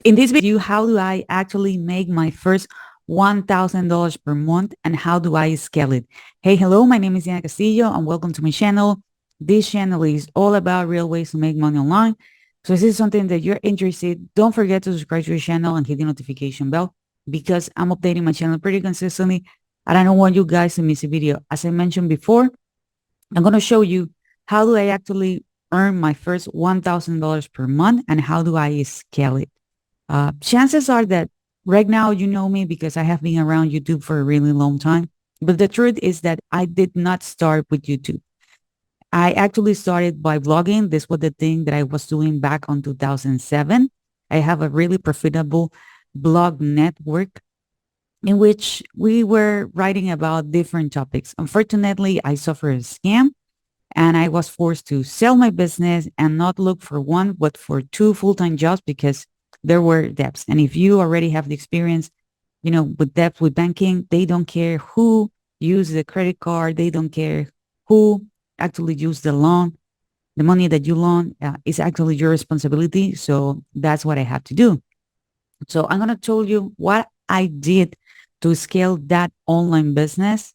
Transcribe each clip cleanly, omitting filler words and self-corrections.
In this video, how do I actually make my first $1,000 per month and how do I scale it? Hey, hello, my name is Castillo and welcome to my channel. This channel is all about real ways to make money online. So if this is something that you're interested, don't forget to subscribe to the channel and hit the notification bell because I'm updating my channel pretty consistently and I don't want you guys to miss a video. As I mentioned before, I'm going to show you how do I actually earn my first $1,000 per month and how do I scale it. Chances are that right now you know me because I have been around YouTube for a really long time. But the truth is that I did not start with YouTube. I actually started by blogging. This was the thing that I was doing back on 2007. I have a really profitable blog network in which we were writing about different topics. Unfortunately, I suffered a scam and I was forced to sell my business and not look for one, but for two full-time jobs because there were debts. And if you already have the experience, with debt with banking, they don't care who uses the credit card. They don't care who actually used the loan. The money that you loan is actually your responsibility. So that's what I have to do. So I'm going to tell you what I did to scale that online business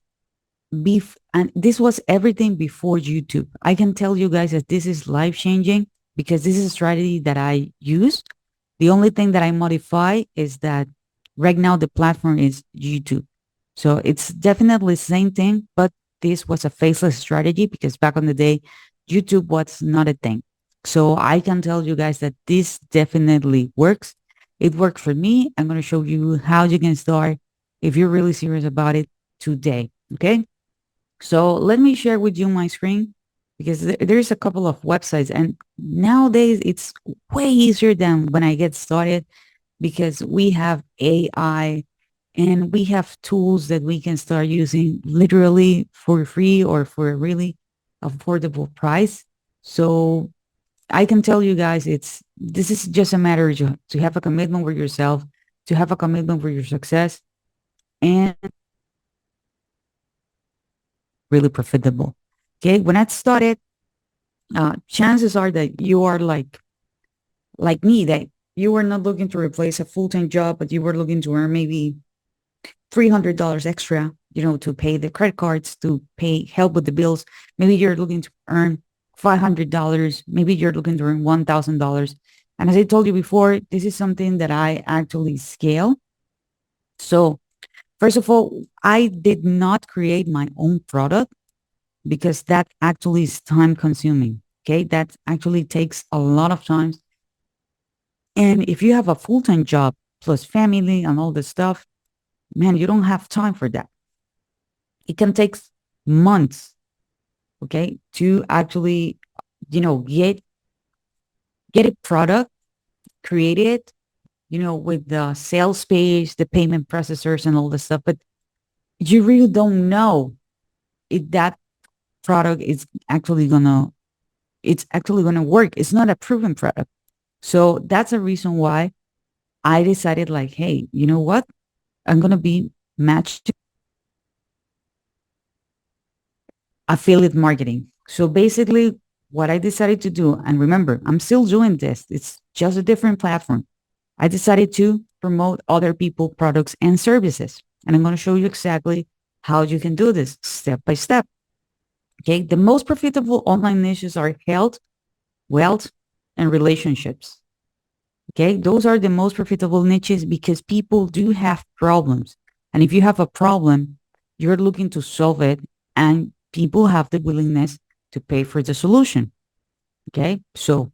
and this was everything before YouTube. I can tell you guys that this is life changing because this is a strategy that I use. The only thing that I modify is that right now the platform is YouTube. So it's definitely the same thing, but this was a faceless strategy because back on the day, YouTube was not a thing. So I can tell you guys that this definitely works. It worked for me. I'm going to show you how you can start if you're really serious about it today. Okay. So let me share with you my screen because there's a couple of websites and nowadays it's way easier than when I get started because we have AI and we have tools that we can start using literally for free or for a really affordable price. So I can tell you guys this is just a matter to have a commitment with yourself, to have a commitment with your success and really profitable. Okay. When I started, chances are that you are like me, that you were not looking to replace a full-time job, but you were looking to earn maybe $300 extra, to pay the credit cards, to pay help with the bills. Maybe you're looking to earn $500. Maybe you're looking to earn $1,000. And as I told you before, this is something that I actually scale. So first of all, I did not create my own product because that actually is time consuming. Okay. That actually takes a lot of time. And if you have a full-time job plus family and all this stuff, man, you don't have time for that. It can take months, okay, to actually, get a product created, with the sales page, the payment processors and all this stuff. But you really don't know if that product is actually gonna work. It's not a proven product. So that's a reason why I decided like, hey, you know what? I'm going to be matched affiliate marketing. So basically what I decided to do, and remember, I'm still doing this. It's just a different platform. I decided to promote other people products and services. And I'm going to show you exactly how you can do this step by step. Okay. The most profitable online niches are health, wealth, and relationships. Okay. Those are the most profitable niches because people do have problems. And if you have a problem, you're looking to solve it and people have the willingness to pay for the solution. Okay. So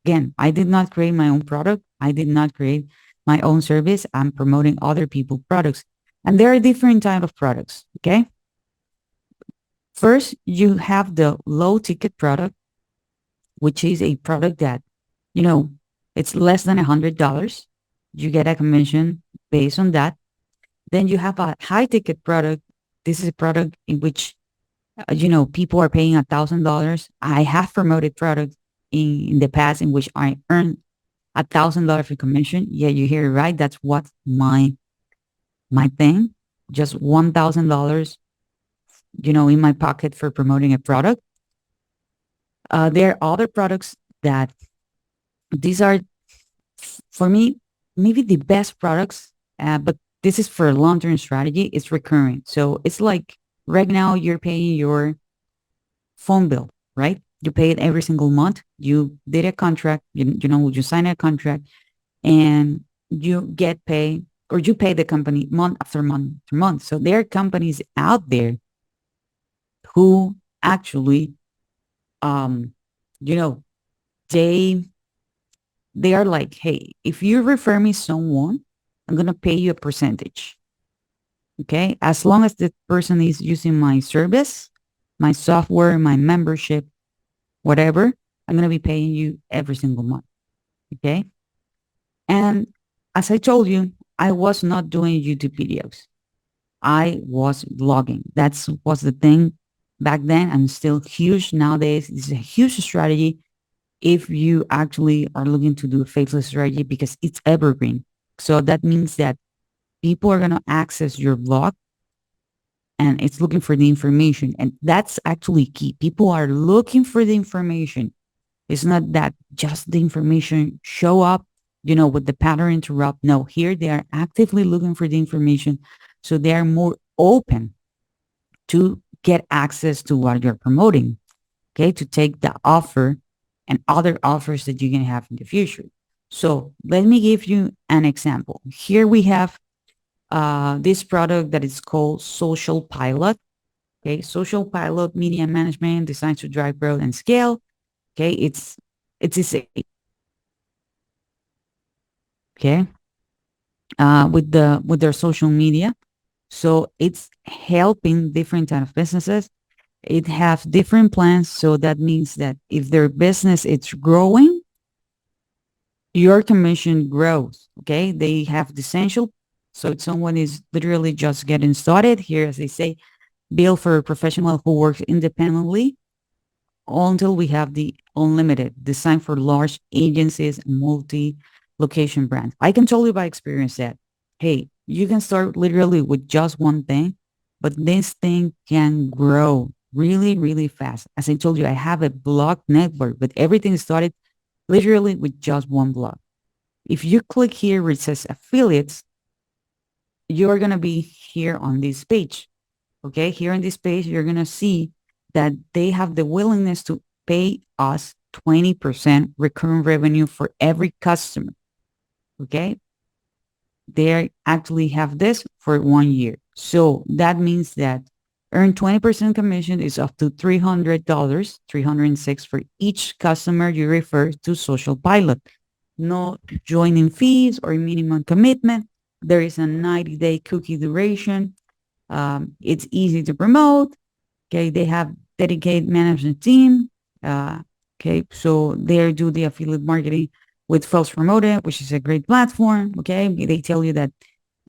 again, I did not create my own product. I did not create my own service. I'm promoting other people's products. And there are different types of products. Okay. First, you have the low ticket product, which is a product that, it's less than $100. You get a commission based on that. Then you have a high ticket product. This is a product in which, people are paying $1,000. I have promoted products in the past in which I earned $1,000 in commission. Yeah, you hear it right. That's what my thing. Just $1,000, in my pocket for promoting a product. There are other products that these are, for me, maybe the best products, but this is for a long-term strategy. It's recurring. So it's like right now you're paying your phone bill, right? You pay it every single month. You did a contract, you sign a contract and you get paid or you pay the company month after month after month. So there are companies out there who actually, um, you know, they they are like, hey, if you refer me someone, I'm gonna pay you a percentage. Okay. As long as the person is using my service, my software, my membership, whatever, I'm gonna be paying you every single month. Okay. And as I told you, I was not doing YouTube videos. I was blogging. That's was the thing back then and still huge nowadays. It's a huge strategy if you actually are looking to do a faceless strategy because it's evergreen. So that means that people are going to access your blog and it's looking for the information. And that's actually key. People are looking for the information. It's not that just the information show up, with the pattern interrupt. No, here they are actively looking for the information. So they are more open to get access to what you're promoting, okay, to take the offer and other offers that you can have in the future. So let me give you an example. Here we have this product that is called SocialPilot. Okay, SocialPilot media management designed to drive growth and scale. Okay, it's easy. Okay, with their social media. So it's helping different kind of businesses. It have different plans. So that means that if their business is growing, your commission grows. Okay. They have the essential. So if someone is literally just getting started here, as they say, bill for a professional who works independently until we have the unlimited designed for large agencies and multi-location brands. I can tell you by experience that, hey, you can start literally with just one thing, but this thing can grow really, really fast. As I told you, I have a blog network, but everything started literally with just one blog. If you click here where it says affiliates, you're going to be here on this page. Okay. Here on this page, you're going to see that they have the willingness to pay us 20% recurring revenue for every customer. Okay. They actually have this for 1 year. So that means that earn 20% commission is up to $300, 306 for each customer you refer to SocialPilot. No joining fees or minimum commitment. There is a 90-day cookie duration. It's easy to promote. Okay, they have dedicated management team. Okay, so they do the affiliate marketing with False Promoted, which is a great platform. Okay, they tell you that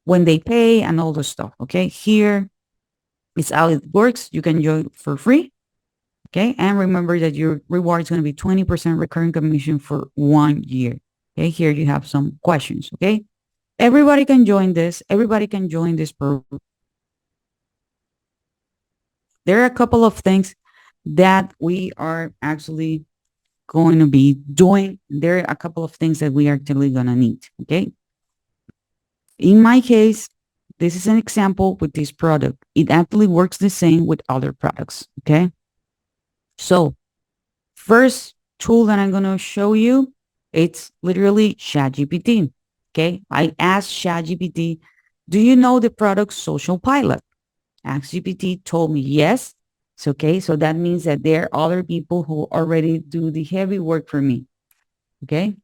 when they pay and all the stuff. Okay, here is how it works. You can join for free. Okay, and remember that your reward is going to be 20% recurring commission for 1 year. Okay, here you have some questions. Okay, everybody can join this. Everybody can join this program. There are a couple of things that we are actually going to be doing. There are a couple of things that we are actually going to need. Okay. In my case, this is an example with this product. It actually works the same with other products. Okay. So first tool that I'm going to show you, it's literally ChatGPT. Okay. I asked ChatGPT, do you know the product SocialPilot? XGPT told me yes. It's okay. So that means that there are other people who already do the heavy work for me. Okay.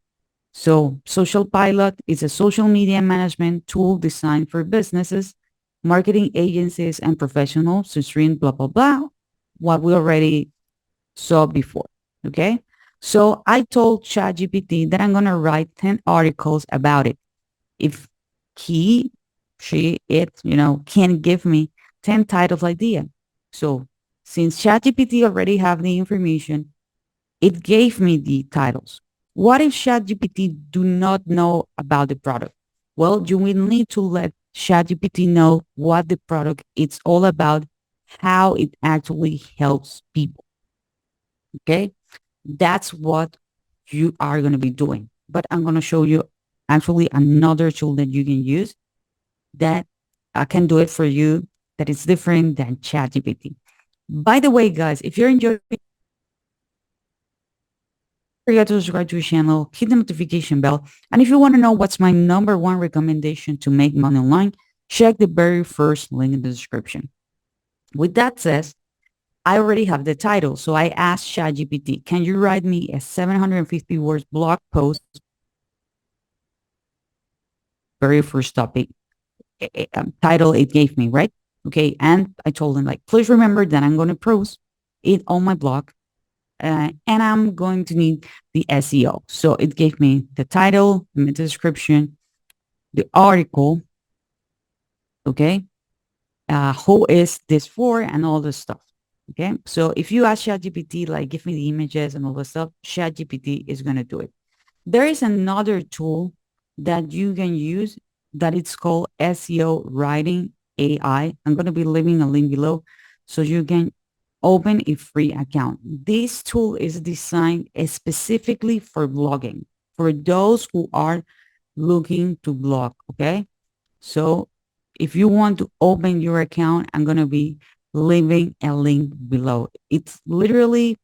So SocialPilot is a social media management tool designed for businesses, marketing agencies, and professionals to stream blah, blah, blah, what we already saw before. Okay. So I told ChatGPT that I'm going to write 10 articles about it. If he, she, it, can give me 10 titles idea. So since ChatGPT already have the information, it gave me the titles. What if ChatGPT do not know about the product? Well, you will need to let ChatGPT know what the product is all about, how it actually helps people. Okay. That's what you are going to be doing. But I'm going to show you actually another tool that you can use that can do it for you, that is different than ChatGPT. By the way, guys, if you're enjoying, forget to subscribe to the channel, hit the notification bell. And if you want to know what's my number one recommendation to make money online, check the very first link in the description. With that said, I already have the title. So I asked ChatGPT, can you write me a 750 words blog post? Very first topic, title it gave me, right? Okay. And I told him like, please remember that I'm going to post it on my blog. And I'm going to need the SEO. So it gave me the title, the description, the article, okay? Who is this for and all this stuff, okay? So if you ask ChatGPT, like give me the images and all this stuff, ChatGPT is going to do it. There is another tool that you can use that it's called SEO Writing AI. I'm going to be leaving a link below so you can open a free account. This tool is designed specifically for blogging, for those who are looking to blog, okay? So if you want to open your account, I'm going to be leaving a link below. It's literally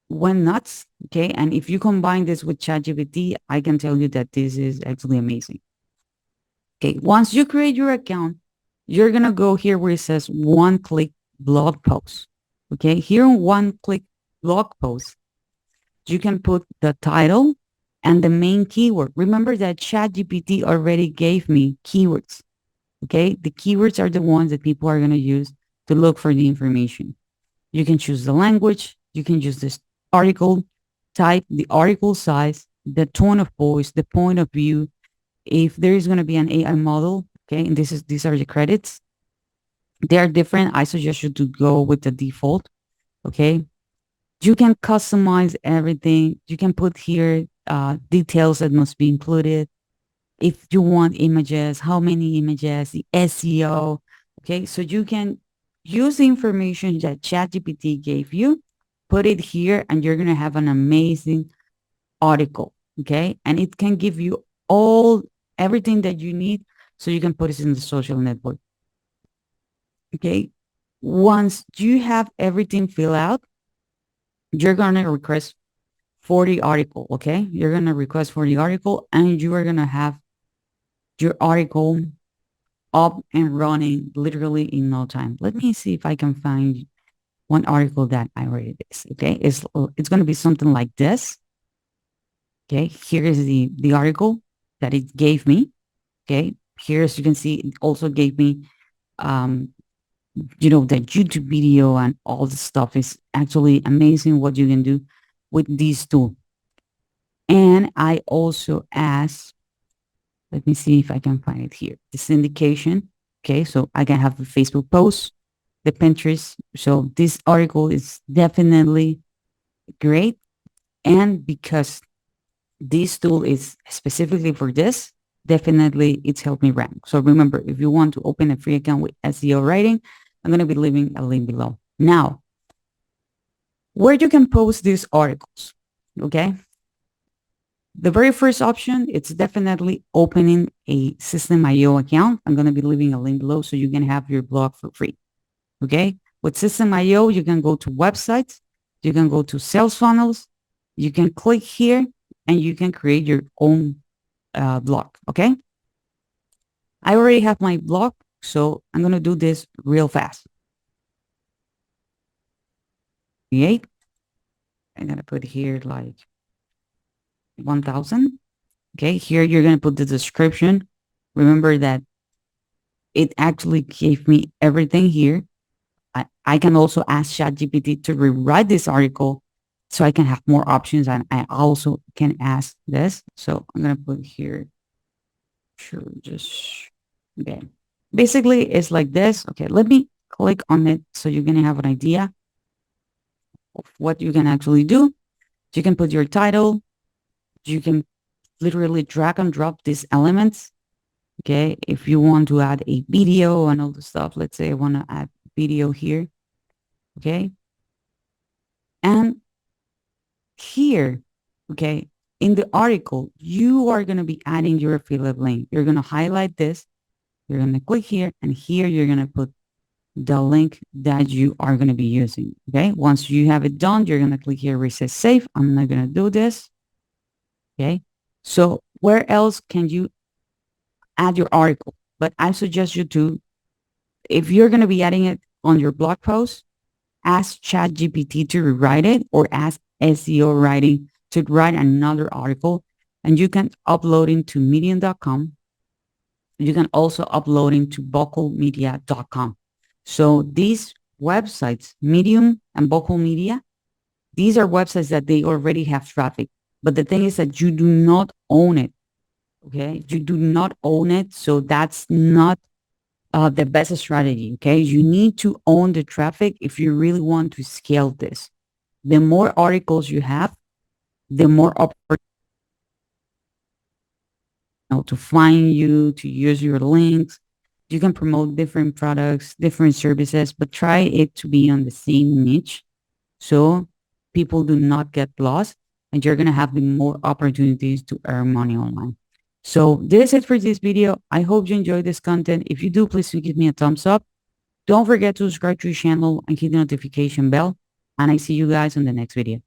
went nuts, okay? And if you combine this with ChatGPT, I can tell you that this is actually amazing. Okay, once you create your account, you're going to go here where it says one-click blog post. Okay, here on one-click blog post, you can put the title and the main keyword. Remember that ChatGPT already gave me keywords. Okay, the keywords are the ones that people are going to use to look for the information. You can choose the language. You can use this article type, the article size, the tone of voice, the point of view. If there is going to be an AI model, okay, and these are the credits. They are different. I suggest you to go with the default. Okay, you can customize everything. You can put here details that must be included. If you want images, how many images, the SEO. Okay, so you can use the information that ChatGPT gave you, put it here, and you're going to have an amazing article. Okay, and it can give you everything that you need so you can put it in the social network. Okay, once you have everything filled out, you're going to request for the article. Okay, you're going to request for the article, and you are going to have your article up and running literally in no time. Let me see if I can find one article that I already did. Okay, it's going to be something like this. Okay, here is the article that it gave me. Okay, here as you can see, it also gave me the YouTube video, and all the stuff is actually amazing what you can do with these two. And I also asked, let me see if I can find it here, the syndication. Okay, so I can have the Facebook post, the Pinterest. So this article is definitely great. And because this tool is specifically for this, definitely it's helped me rank. So remember, if you want to open a free account with SEO writing, I'm going to be leaving a link below. Now, where you can post these articles, okay? The very first option, it's definitely opening a System.io account. I'm going to be leaving a link below so you can have your blog for free, okay? With System.io, you can go to websites, you can go to sales funnels, you can click here, and you can create your own blog, okay? I already have my blog, so I'm going to do this real fast. Create. I'm going to put here like 1,000. Okay, here you're going to put the description. Remember that it actually gave me everything here. I can also ask ChatGPT to rewrite this article so I can have more options. And I also can ask this. So I'm going to put here. Sure, just, okay. Basically, it's like this. Okay, let me click on it so you're going to have an idea of what you can actually do. You can put your title. You can literally drag and drop these elements. Okay, if you want to add a video and all the stuff, let's say I want to add video here. Okay, and here, okay, In the article, you are going to be adding your affiliate link. You're going to highlight this. You're going to click here, and here you're going to put the link that you are going to be using. Okay. Once you have it done, you're going to click here where it says save. I'm not going to do this. Okay. So where else can you add your article? But I suggest you to, if you're going to be adding it on your blog post, ask ChatGPT to rewrite it or ask SEO writing to write another article. And you can upload it to medium.com. You can also upload it to vocalmedia.com. So these websites, Medium and Vocal Media, these are websites that they already have traffic. But the thing is that you do not own it. Okay. You do not own it. So that's not the best strategy. Okay. You need to own the traffic if you really want to scale this. The more articles you have, the more opportunity to find you, to use your links. You can promote different products, different services, but try it to be on the same niche so people do not get lost and you're going to have the more opportunities to earn money online. So this is it for this video. I hope you enjoyed this content. If you do, please give me a thumbs up. Don't forget to subscribe to the channel and hit the notification bell. And I see you guys on the next video.